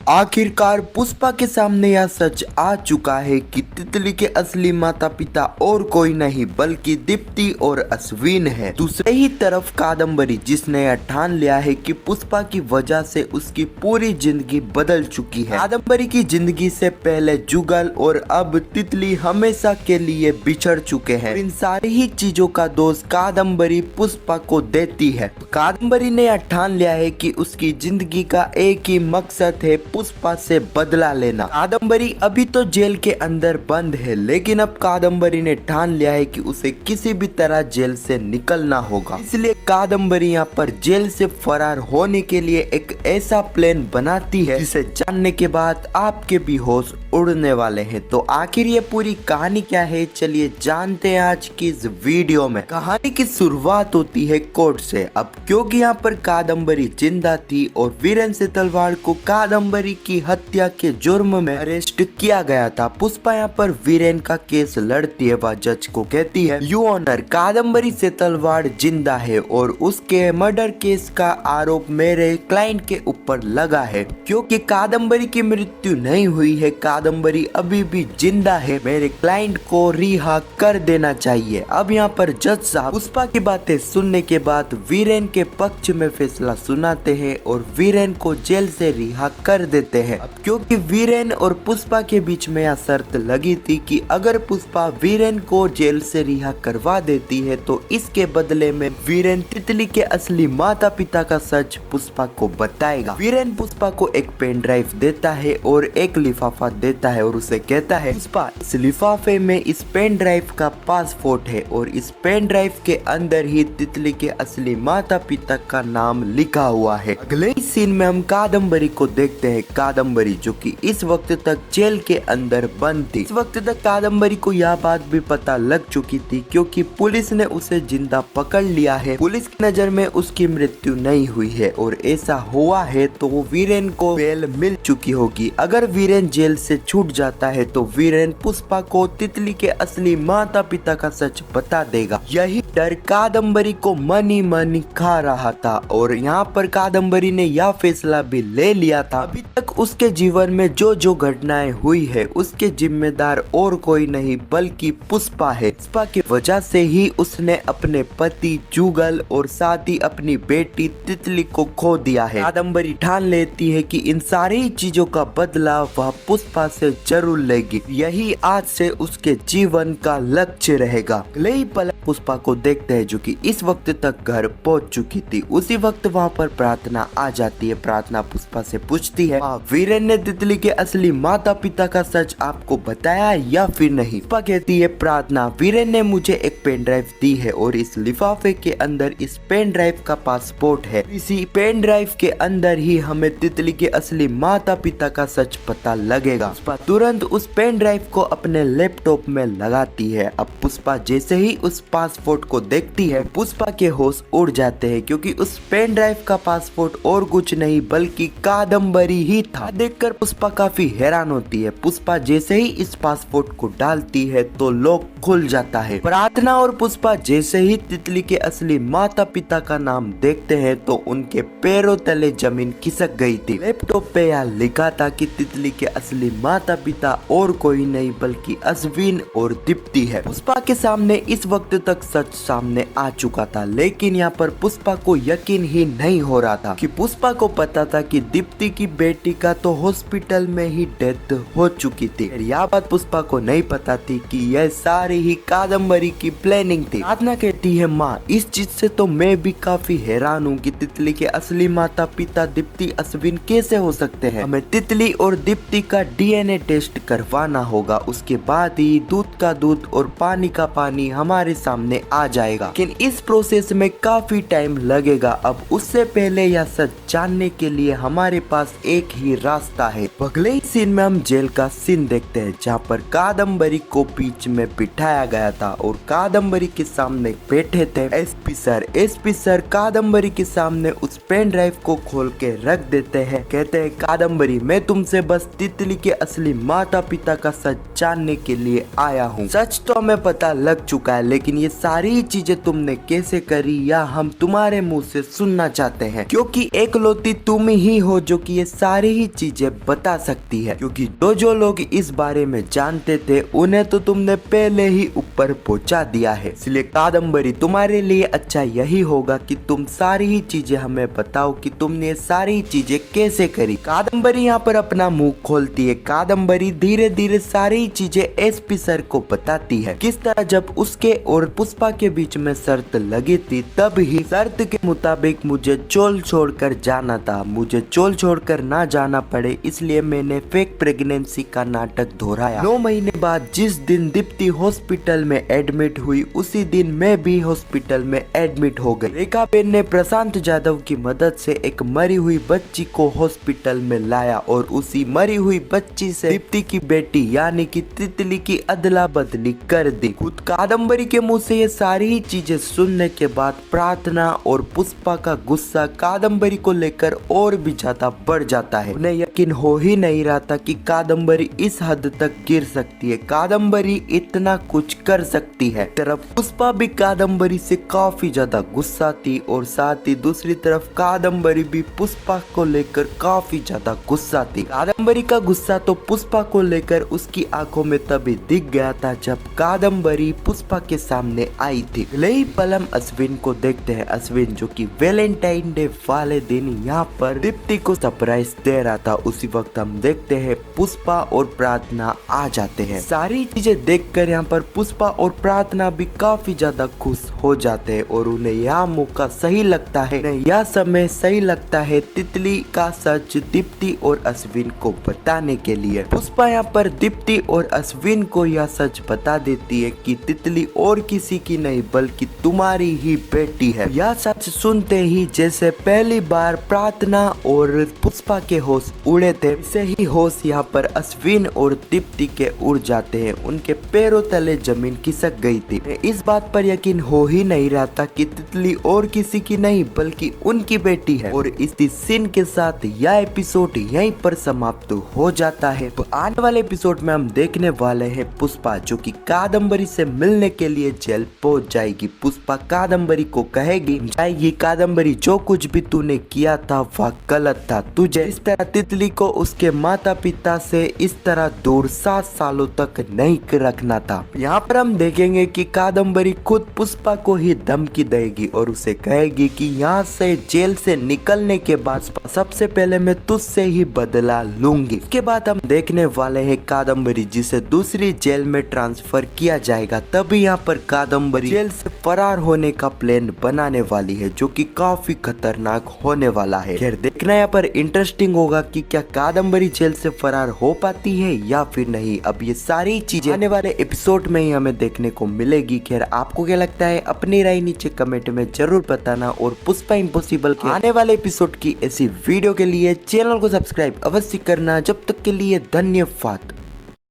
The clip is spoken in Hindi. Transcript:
आखिरकार पुष्पा के सामने यह सच आ चुका है कि तितली के असली माता पिता और कोई नहीं बल्कि दीप्ति और अश्विन है। दूसरे ही तरफ कादम्बरी, जिसने यह ठान लिया है कि पुष्पा की वजह से उसकी पूरी जिंदगी बदल चुकी है। कादम्बरी की जिंदगी से पहले जुगल और अब तितली हमेशा के लिए बिछड़ चुके हैं। इन सारी ही चीजों का दोष कादम्बरी पुष्पा को देती है। कादम्बरी ने यह ठान लिया है कि उसकी जिंदगी का एक ही मकसद है, पुष्पा से बदला लेना। कादम्बरी अभी तो जेल के अंदर बंद है, लेकिन अब कादम्बरी ने ठान लिया है कि उसे किसी भी तरह जेल से निकलना होगा। इसलिए कादम्बरी यहाँ पर जेल से फरार होने के लिए एक ऐसा प्लान बनाती है जिसे जानने के बाद आपके भी होश उड़ने वाले हैं। तो आखिर ये पूरी कहानी क्या है, चलिए जानते हैं आज की इस वीडियो में। कहानी की शुरुआत होती है कोर्ट से। अब क्योंकि यहाँ पर कादम्बरी जिंदा थी और वीरेन सेतलवाड़ को कादम्बरी की हत्या के जुर्म में अरेस्ट किया गया था। पुष्पा यहाँ पर वीरेन का केस लड़ती है। वह जज को कहती है, यू ऑनर, कादम्बरी सेतलवाड़ जिंदा है और उसके मर्डर केस का आरोप मेरे क्लाइंट के ऊपर लगा है। क्योंकि कादम्बरी की मृत्यु नहीं हुई है, कादम्बरी अभी भी जिंदा है, मेरे क्लाइंट को रिहा कर देना चाहिए। अब यहाँ पर जज साहब पुष्पा की बातें सुनने के बाद वीरेन के पक्ष में फैसला सुनाते हैं और वीरेन को जेल से रिहा कर देते हैं। अब क्योंकि वीरेन और पुष्पा के बीच में यह शर्त लगी थी कि अगर पुष्पा वीरेन को जेल से रिहा करवा देती है तो इसके बदले में वीरेन तितली के असली माता पिता का सच पुष्पा को बताएगा। वीरेन पुष्पा को एक पेन ड्राइव देता है और एक लिफाफा देता है और उसे कहता है, पुष्पा, इस लिफाफे में इस पेन ड्राइव का पासपोर्ट है और इस पेन ड्राइव के अंदर ही तितली के असली माता पिता का नाम लिखा हुआ है। अगले ही सीन में हम कादम्बरी को देखते हैं। कादम्बरी जो कि इस वक्त तक जेल के अंदर बंद थी। इस वक्त तक कादम्बरी को यह बात भी पता लग चुकी थी क्योंकि पुलिस ने उसे जिंदा पकड़ लिया है। पुलिस की नजर में उसकी मृत्यु नहीं हुई है और ऐसा हुआ है तो वीरेन को बेल मिल चुकी होगी। अगर वीरेन जेल से छूट जाता है तो वीरेन पुष्पा को तितली के असली माता पिता का सच बता देगा। यही डर कादम्बरी को मनी मनी खा रहा था और यहाँ पर कादम्बरी ने यह फैसला भी ले लिया था, अभी तक उसके जीवन में जो जो घटनाएं हुई है उसके जिम्मेदार और कोई नहीं बल्कि पुष्पा है। पुष्पा की वजह से ही उसने अपने पति जुगल और साथ ही अपनी बेटी तितली को खो दिया है। कादम्बरी ठान लेती है कि इन सारी चीजों का बदला वह पुष्पा से जरूर लेगी। यही आज से उसके जीवन का लक्ष्य रहेगा। अगले ही पल पुष्पा को देखते हैं जो कि इस वक्त तक घर पहुंच चुकी थी। उसी वक्त वहाँ पर प्रार्थना आ जाती है। प्रार्थना पुष्पा से पूछती है, वीरेन ने तितली के असली माता पिता का सच आपको बताया या फिर नहीं? पुष्पा कहती है, प्रार्थना, वीरेन ने मुझे एक पेन ड्राइव दी है और इस लिफाफे के अंदर इस पेन ड्राइव का पासपोर्ट है। इसी पेन ड्राइव के अंदर ही हमें तितली के असली माता पिता का सच पता लगेगा। पुष्पा तुरंत उस पेन ड्राइव को अपने लैपटॉप में लगाती है। अब पुष्पा जैसे ही उस पासपोर्ट को देखती है, पुष्पा के होश उड़ जाते हैं क्योंकि उस पेन ड्राइव का पासपोर्ट और कुछ नहीं बल्कि कादम्बरी ही था। देखकर पुष्पा काफी हैरान होती है। पुष्पा जैसे ही इस पासपोर्ट को डालती है तो लॉक खुल जाता है। प्रार्थना और पुष्पा जैसे ही तितली के असली माता पिता का नाम देखते हैं तो उनके पैरों तले जमीन खिसक गई थी। लैपटॉप पे यह लिखा था कि तितली के असली माता पिता और कोई नहीं बल्कि अश्विन और दीप्ति है। पुष्पा के सामने इस वक्त तक सच सामने आ चुका था, लेकिन यहाँ पर पुष्पा को यकीन ही नहीं हो रहा था कि पुष्पा को पता था कि दीप्ति की बेटी का तो हॉस्पिटल में ही डेथ हो चुकी थी। यह बात पुष्पा को नहीं पता थी कि यह सारी ही कादम्बरी की प्लानिंग थी। प्रार्थना कहती है, माँ, इस चीज से तो मैं भी काफी हैरान हूँ कि तितली के असली माता पिता दीप्ति अश्विन कैसे हो सकते हैं। हमें तितली और दीप्ति का डीएनए टेस्ट करवाना होगा, उसके बाद ही दूध का दूध और पानी का पानी हमारे सामने आ जाएगा। लेकिन इस प्रोसेस में काफी टाइम लगेगा। अब उससे पहले यह सच जानने के लिए हमारे पास एक ही रास्ता है। अगले ही सीन में हम जेल का सीन देखते हैं जहाँ पर कादम्बरी को बीच में बिठाया गया था और कादम्बरी के सामने बैठे थे SP sir. SP sir Kadambari के सामने उस पेन ड्राइव को खोल के रख देते हैं। कहते हैं, कादम्बरी, मैं तुमसे बस तितली के असली माता पिता का सच जानने के लिए आया हूँ। सच तो हमें पता लग चुका है, लेकिन ये सारी चीजें तुमने कैसे करी, या हम तुम्हारे मुंह से सुनना चाहते हैं, क्योंकि एकलौती तुम ही हो जो कि ये सारी ही चीजें बता सकती है। क्योंकि जो लोग इस बारे में जानते थे उन्हें तो तुमने पहले ही ऊपर पहुंचा दिया है। इसलिए कादम्बरी तुम्हारे लिए अच्छा यही होगा कि तुम सारी ही चीजें हमें बताओ कि तुमने सारी चीजें कैसे करी। कादम्बरी यहाँ पर अपना मुंह खोलती है। कादम्बरी धीरे धीरे सारी चीजें एसपी सर को बताती है। किस तरह जब उसके और पुष्पा के बीच में शर्त लगी थी, तब ही शर्त के मुताबिक मुझे चोल छोड़कर जाना था। मुझे चोल छोड़कर ना जाना पड़े इसलिए मैंने फेक प्रेगनेंसी का नाटक दोहराया। 9 महीने बाद जिस दिन दीप्ति हॉस्पिटल में एडमिट हुई, उसी दिन मैं भी हॉस्पिटल में एडमिट हो गई। रेखा बेन ने प्रशांत जाधव की मदद से एक मरी हुई बच्ची को हॉस्पिटल में लाया और उसी मरी हुई बच्ची से दीप्ति की बेटी यानी कि तितली की अदला बदली कर दी। खुद कादम्बरी के मुंह से ये सारी चीजें सुनने के बाद प्रार्थना और पुष्पा का गुस्सा कादम्बरी को लेकर और भी ज्यादा बढ़ जाता है। उन्हें यकीन हो ही नहीं रहा था कि कादम्बरी इस हद तक गिर सकती है, कादम्बरी इतना कुछ कर सकती है। तरफ पुष्पा भी कादम्बरी से काफी ज्यादा गुस्सा थी और साथ ही दूसरी तरफ कादम्बरी भी पुष्पा को लेकर काफी ज्यादा गुस्सा थी। कादम्बरी का गुस्सा तो पुष्पा को लेकर उसकी आंखों में तभी दिख गया था जब कादम्बरी पुष्पा के सामने आई थी। अगले ही पल हम अश्विन को देखते हैं। अश्विन जो कि वैलेंटाइन डे वाले दिन यहाँ पर दीप्ति को सरप्राइज दे रहा था। उसी वक्त हम देखते हैं पुष्पा और प्रार्थना आ जाते हैं। सारी चीजें देखकर यहाँ पर पुष्पा और प्रार्थना भी काफी ज्यादा खुश हो जाते हैं और उन्हें यह मौका सही लगता है, यह समय सही लगता है तितली का सच दीप्ति और अश्विन को बताने के लिए। पुष्पा यहाँ पर दीप्ति और अश्विन को यह सच बता देती है कि तितली और किसी की नहीं बल्कि तुम्हारी ही बेटी है। यह सच सुनते ही जैसे पहली बार प्रार्थना और पुष्पा के होश उड़े थे, वैसे ही होश यहाँ पर अश्विन और दीप्ति के उड़ जाते हैं। उनके पैरों तले जमीन खिसक गई थी। इस बात पर यकीन हो ही नहीं रहा था कि तितली और किसी की नहीं बल्कि उनकी बेटी है। और इस सीन के साथ यह एपिसोड यहीं पर समाप्त हो जाता है। तो आने वाले एपिसोड में हम देखने वाले हैं पुष्पा जो कि कादम्बरी से मिलने के लिए जेल पहुंच जाएगी। पुष्पा कादम्बरी को कहेगी जाएगी कादम्बरी जो कुछ भी तूने किया था वह गलत था। तुझे इस तरह तितली को उसके माता पिता से इस तरह दूर 7 सालों तक नहीं रखना था। यहाँ पर हम देखेंगे कि कादम्बरी खुद पुष्पा को ही धमकी देगी और उसे कहेगी कि यहाँ से जेल से निकलने के बाद सबसे पहले मैं तुझसे ही बदला लूंगी। इसके बाद हम देखने वाले हैं कादम्बरी जिसे दूसरी जेल में ट्रांसफर किया जाएगा। तभी यहाँ पर कादम्बरी जेल से फरार होने का प्लान बनाने वाली है जो कि काफी खतरनाक होने वाला है। खैर देखना यहाँ पर इंटरेस्टिंग होगा कि क्या कादम्बरी जेल से फरार हो पाती है या फिर नहीं। अब ये सारी चीजें आने वाले एपिसोड में ही हमें देखने को मिलेगी। खैर आपको क्या लगता है अपनी राय नीचे कमेंट में जरूर बताना और पुष्पा इम्पॉसिबल के आने वाले एपिसोड की ऐसी वीडियो के लिए चैनल को सब्सक्राइब अवश्य करना। जब तक के लिए धन्यवाद।